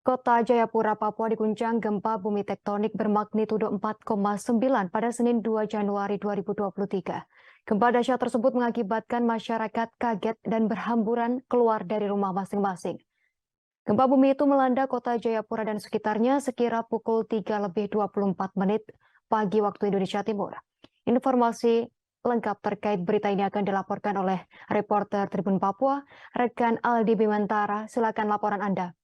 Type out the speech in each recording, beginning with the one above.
Kota Jayapura, Papua diguncang gempa bumi tektonik bermagnitudo 4,9 pada Senin 2 Januari 2023. Gempa dahsyat tersebut mengakibatkan masyarakat kaget dan berhamburan keluar dari rumah masing-masing. Gempa bumi itu melanda kota Jayapura dan sekitarnya sekira pukul 3:24 pagi waktu Indonesia Timur. Informasi lengkap terkait berita ini akan dilaporkan oleh reporter Tribun Papua, rekan Aldi Bimantara. Silakan laporan Anda.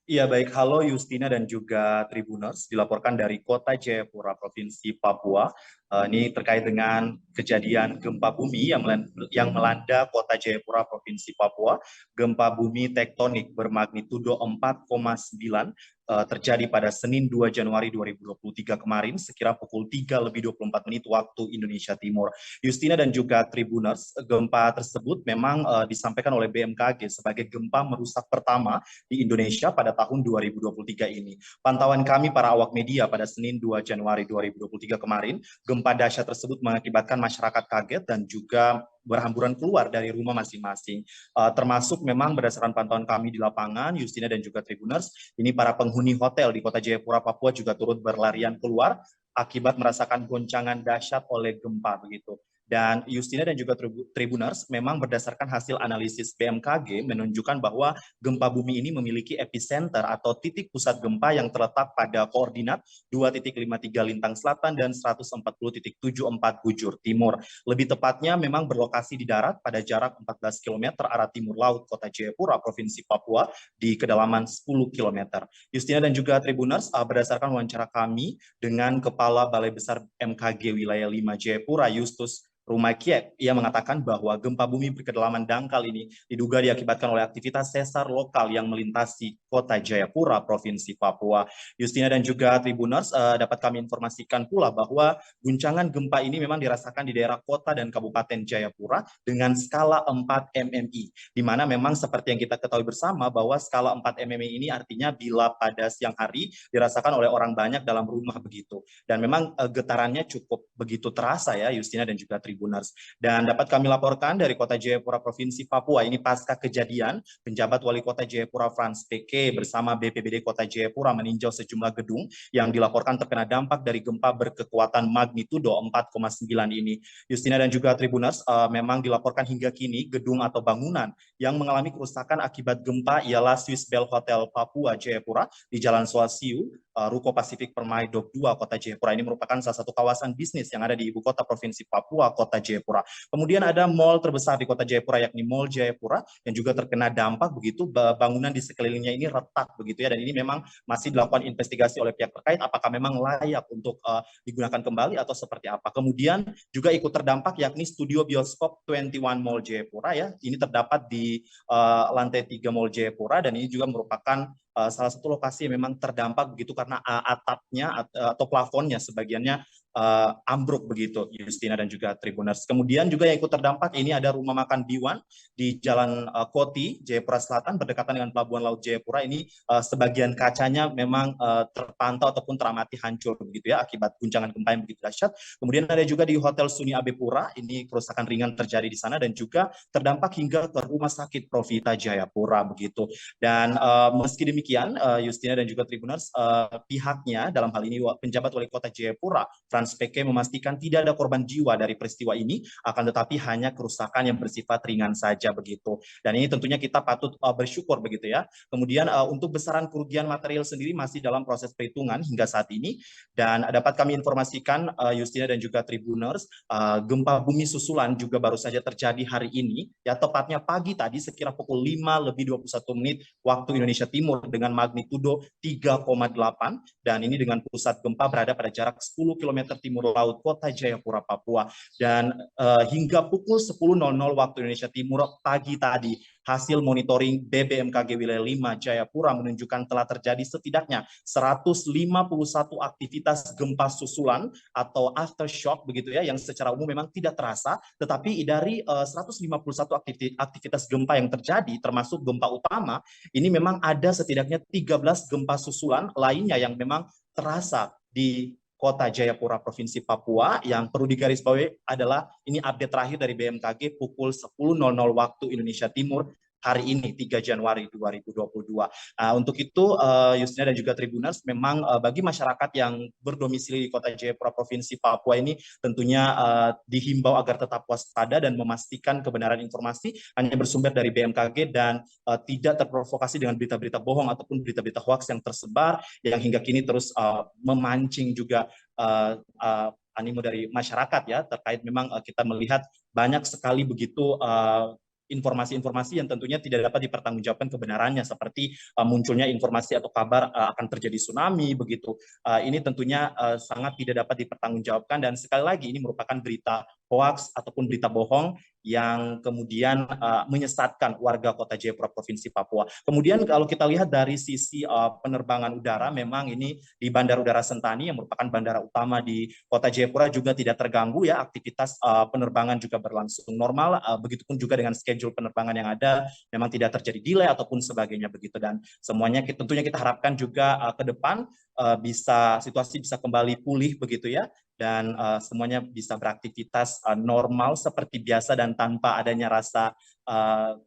Iya baik, halo Justina dan juga Tribuners, dilaporkan dari Kota Jayapura, Provinsi Papua. Ini terkait dengan kejadian gempa bumi yang melanda Kota Jayapura, Provinsi Papua. Gempa bumi tektonik bermagnitudo 4,9 terjadi pada Senin 2 Januari 2023 kemarin, sekira pukul 3:24 waktu Indonesia Timur. Justina dan juga Tribuners, gempa tersebut memang disampaikan oleh BMKG sebagai gempa merusak pertama di Indonesia pada tahun 2023 ini. Pantauan kami para awak media pada Senin 2 Januari 2023 kemarin, gempa dahsyat tersebut mengakibatkan masyarakat kaget dan juga berhamburan keluar dari rumah masing-masing. Termasuk memang berdasarkan pantauan kami di lapangan, Justina dan juga Tribuners, ini para penghuni hotel di Kota Jayapura, Papua juga turut berlarian keluar akibat merasakan goncangan dahsyat oleh gempa begitu. Dan Justina dan juga Tribuners, memang berdasarkan hasil analisis BMKG menunjukkan bahwa gempa bumi ini memiliki epicenter atau titik pusat gempa yang terletak pada koordinat 2.53 lintang selatan dan 140.74 bujur timur. Lebih tepatnya memang berlokasi di darat pada jarak 14 km arah timur laut Kota Jayapura, Provinsi Papua di kedalaman 10 km. Justina dan juga Tribuners, berdasarkan wawancara kami dengan Kepala Balai Besar MKG Wilayah 5 Jayapura, Justus Rumakiek, ia mengatakan bahwa gempa bumi berkedalaman dangkal ini diduga diakibatkan oleh aktivitas sesar lokal yang melintasi Kota Jayapura, Provinsi Papua. Justina dan juga Tribuners, dapat kami informasikan pula bahwa guncangan gempa ini memang dirasakan di daerah kota dan Kabupaten Jayapura dengan skala 4 mmi, di mana memang seperti yang kita ketahui bersama bahwa skala 4 mmi ini artinya bila pada siang hari dirasakan oleh orang banyak dalam rumah begitu. Dan memang getarannya cukup begitu terasa ya, Justina dan juga Tribuners. Dan dapat kami laporkan dari Kota Jayapura, Provinsi Papua, ini pasca kejadian, penjabat Wali Kota Jayapura Frans PK bersama BPBD Kota Jayapura meninjau sejumlah gedung yang dilaporkan terkena dampak dari gempa berkekuatan magnitudo 4,9 ini. Justina dan juga Tribuners, memang dilaporkan hingga kini gedung atau bangunan yang mengalami kerusakan akibat gempa ialah Swiss Bell Hotel Papua Jayapura di Jalan Swasiu, Ruko Pasifik Permai Dok 2 Kota Jayapura. Ini merupakan salah satu kawasan bisnis yang ada di ibu kota Provinsi Papua, Kota Jayapura. Kemudian ada mall terbesar di Kota Jayapura yakni Mall Jayapura yang juga terkena dampak begitu, bangunan di sekelilingnya ini retak begitu ya, dan ini memang masih dilakukan investigasi oleh pihak terkait apakah memang layak untuk digunakan kembali atau seperti apa. Kemudian juga ikut terdampak yakni studio bioskop 21 Mall Jayapura ya. Ini terdapat di lantai 3 Mall Jayapura dan ini juga merupakan salah satu lokasi yang memang terdampak begitu karena atapnya atau plafonnya sebagiannya ambruk begitu, Justina dan juga Tribuners. Kemudian juga yang ikut terdampak ini ada rumah makan Biwan di Jalan Koti, Jayapura Selatan, berdekatan dengan Pelabuhan Laut Jayapura. Ini sebagian kacanya memang terpantau ataupun teramati hancur begitu ya akibat guncangan gempa yang begitu dahsyat. Kemudian ada juga di Hotel Suni Abepura, ini kerusakan ringan terjadi di sana dan juga terdampak hingga ke Rumah Sakit Profita Jayapura begitu. Dan meski demikian, Justina dan juga Tribuners, pihaknya dalam hal ini penjabat Wali Kota Jayapura Frans PK memastikan tidak ada korban jiwa dari peristiwa ini, akan tetapi hanya kerusakan yang bersifat ringan saja begitu. Dan ini tentunya kita patut bersyukur begitu ya. Kemudian untuk besaran kerugian material sendiri masih dalam proses perhitungan hingga saat ini. Dan dapat kami informasikan Justina dan juga Tribuners, gempa bumi susulan juga baru saja terjadi hari ini, ya tepatnya pagi tadi sekira pukul 5:21 waktu Indonesia Timur dengan magnitudo 3,8 dan ini dengan pusat gempa berada pada jarak 10 km timur laut Kota Jayapura, Papua. Dan hingga pukul 10.00 waktu Indonesia Timur pagi tadi, hasil monitoring BBMKG Wilayah 5 Jayapura menunjukkan telah terjadi setidaknya 151 aktivitas gempa susulan atau aftershock begitu ya, yang secara umum memang tidak terasa, tetapi dari 151 aktivitas gempa yang terjadi termasuk gempa utama, ini memang ada setidaknya 13 gempa susulan lainnya yang memang terasa di Kota Jayapura, Provinsi Papua. Yang perlu digarisbawahi adalah ini update terakhir dari BMKG pukul 10.00 waktu Indonesia Timur hari ini 3 Januari 2022. Untuk itu Yustina dan juga Tribuners, memang bagi masyarakat yang berdomisili di Kota Jayapura Provinsi Papua ini tentunya dihimbau agar tetap waspada dan memastikan kebenaran informasi hanya bersumber dari BMKG dan tidak terprovokasi dengan berita-berita bohong ataupun berita-berita hoax yang tersebar yang hingga kini terus memancing juga animo dari masyarakat ya, terkait memang kita melihat banyak sekali begitu informasi-informasi yang tentunya tidak dapat dipertanggungjawabkan kebenarannya, seperti munculnya informasi atau kabar akan terjadi tsunami begitu. Ini tentunya sangat tidak dapat dipertanggungjawabkan, dan sekali lagi ini merupakan berita hoax ataupun berita bohong yang kemudian menyesatkan warga Kota Jayapura Provinsi Papua. Kemudian kalau kita lihat dari sisi penerbangan udara, memang ini di Bandara Udara Sentani yang merupakan bandara utama di Kota Jayapura juga tidak terganggu ya, aktivitas penerbangan juga berlangsung normal, begitupun juga dengan schedule penerbangan yang ada, memang tidak terjadi delay ataupun sebagainya begitu, dan semuanya tentunya kita harapkan juga ke depan situasi bisa kembali pulih begitu ya, dan semuanya bisa beraktivitas normal seperti biasa dan tanpa adanya rasa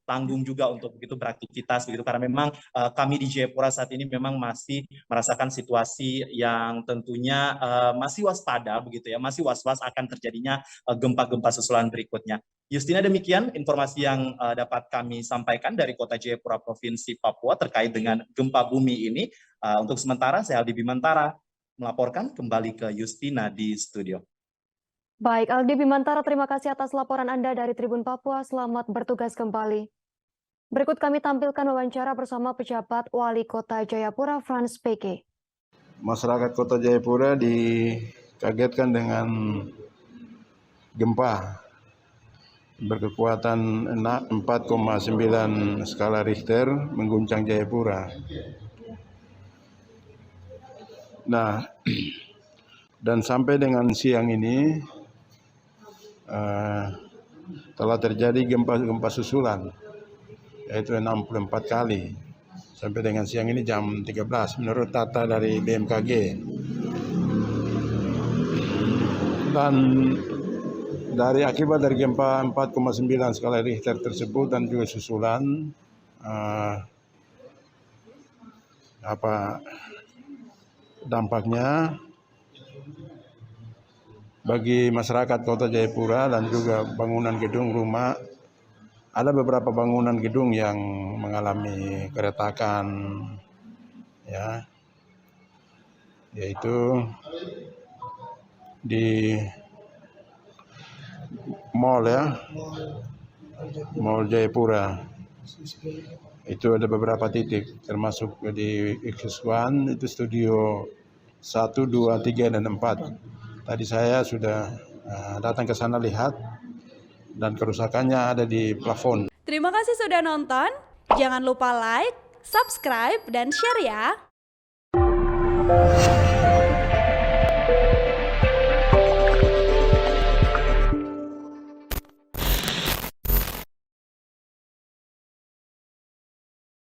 tanggung juga untuk begitu beraktivitas begitu, karena memang kami di Jayapura saat ini memang masih merasakan situasi yang tentunya masih waspada begitu ya, masih was-was akan terjadinya gempa-gempa susulan berikutnya. Yustina, demikian informasi yang dapat kami sampaikan dari Kota Jayapura Provinsi Papua terkait dengan gempa bumi ini. Untuk sementara saya Aldi Bimantara melaporkan kembali ke Yustina di studio. Baik, Aldi Bimantara, terima kasih atas laporan Anda dari Tribun Papua. Selamat bertugas kembali. Berikut kami tampilkan wawancara bersama pejabat Wali Kota Jayapura, Frans PK. Masyarakat Kota Jayapura dikagetkan dengan gempa berkekuatan 4,9 skala Richter mengguncang Jayapura. Nah, dan sampai dengan siang ini telah terjadi gempa susulan, yaitu 64 kali. Sampai dengan siang ini jam 13 menurut data dari BMKG. Dan dari akibat dari gempa 4,9 skala Richter tersebut dan juga susulan, dampaknya bagi masyarakat Kota Jayapura dan juga bangunan gedung rumah, ada beberapa bangunan gedung yang mengalami keretakan, ya, yaitu di mall Jayapura. Itu ada beberapa titik, termasuk di X1, itu studio 1, 2, 3, dan 4. Tadi saya sudah datang ke sana lihat, dan kerusakannya ada di plafon. Terima kasih sudah nonton. Jangan lupa like, subscribe, dan share ya.